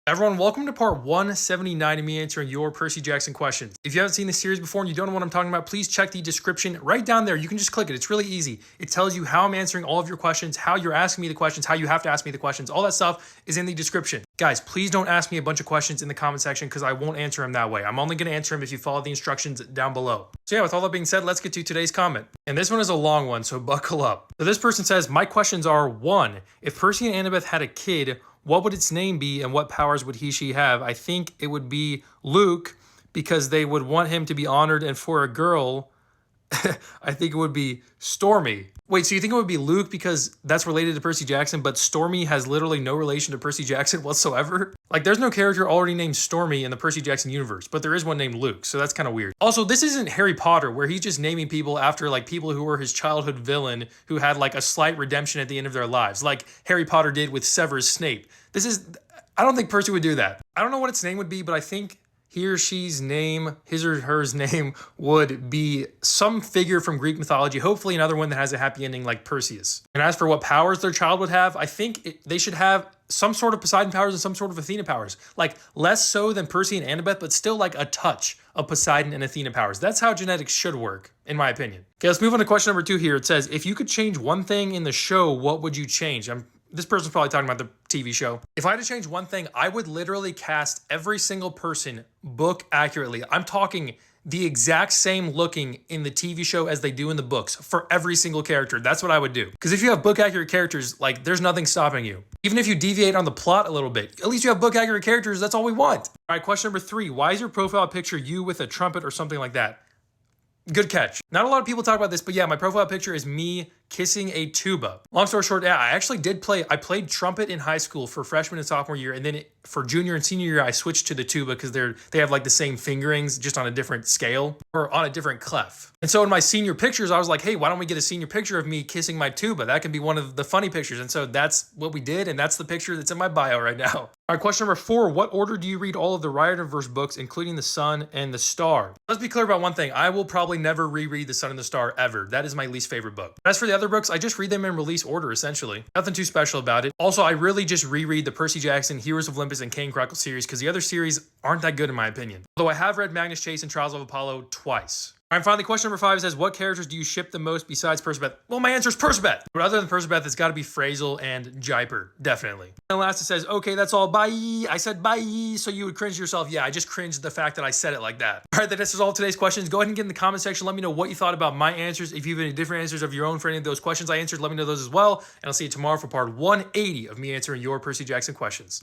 Everyone, welcome to part 179 of me answering your Percy Jackson questions. If you haven't seen this series before and you don't know what I'm talking about, please check the description right down there. You can just click it. It's really easy. It tells you how I'm answering all of your questions, how you're asking me the questions, how you have to ask me the questions. All that stuff is in the description. Guys, please don't ask me a bunch of questions in the comment section because I won't answer them that way. I'm only going to answer them if you follow the instructions down below. So yeah, with all that being said, let's get to today's comment. And this one is a long one, so buckle up. So this person says, my questions are: 1. If Percy and Annabeth had a kid, what would its name be and what powers would she have? I think it would be Luke because they would want him to be honored, and for a girl, I think it would be Stormy. Wait, so you think it would be Luke because that's related to Percy Jackson, but Stormy has literally no relation to Percy Jackson whatsoever? Like, there's no character already named Stormy in the Percy Jackson universe, but there is one named Luke, so that's kind of weird. Also, this isn't Harry Potter, where he's just naming people after, like, people who were his childhood villain who had, like, a slight redemption at the end of their lives, like Harry Potter did with Severus Snape. I don't think Percy would do that. I don't know what its name would be, but I think he or she's name, his or hers name, would be some figure from Greek mythology, hopefully another one that has a happy ending like Perseus. And as for what powers their child would have, I think they should have some sort of Poseidon powers and some sort of Athena powers. Like, less so than Percy and Annabeth, but still like a touch of Poseidon and Athena powers. That's how genetics should work, in my opinion. Okay, let's move on to question number 2 here. It says, if you could change one thing in the show, what would you change? This person's probably talking about the TV show. If I had to change one thing, I would literally cast every single person book accurately. I'm talking the exact same looking in the TV show as they do in the books for every single character. That's what I would do. Because if you have book accurate characters, like, there's nothing stopping you. Even if you deviate on the plot a little bit, at least you have book accurate characters. That's all we want. All right, question number 3. Why is your profile picture you with a trumpet or something like that? Good catch. Not a lot of people talk about this, but yeah, my profile picture is me kissing a tuba. Long story short, yeah, I actually I played trumpet in high school for freshman and sophomore year, and then for junior and senior year, I switched to the tuba because they have like the same fingerings, just on a different scale or on a different clef. And so in my senior pictures, I was like, hey, why don't we get a senior picture of me kissing my tuba? That can be one of the funny pictures. And so that's what we did, and that's the picture that's in my bio right now. All right, question number 4. What order do you read all of the Riderverse books, including The Sun and The Star? Let's be clear about one thing. I will probably never reread The Sun and the Star ever. That is my least favorite book. As for the other books, I just read them in release order, essentially. Nothing too special about it. Also, I really just reread the Percy Jackson, Heroes of Olympus, and Kane Chronicle series because the other series aren't that good in my opinion. Although I have read Magnus Chase and Trials of Apollo twice. All right, finally, question number 5 says, what characters do you ship the most besides Percabeth? Well, my answer is Percabeth. But other than Percabeth, it's got to be Frazel and Jiper, definitely. And last, it says, okay, that's all, bye. I said bye, so you would cringe yourself. Yeah, I just cringed the fact that I said it like that. All right, this is all today's questions. Go ahead and get in the comment section. Let me know what you thought about my answers. If you have any different answers of your own for any of those questions I answered, let me know those as well. And I'll see you tomorrow for part 180 of me answering your Percy Jackson questions.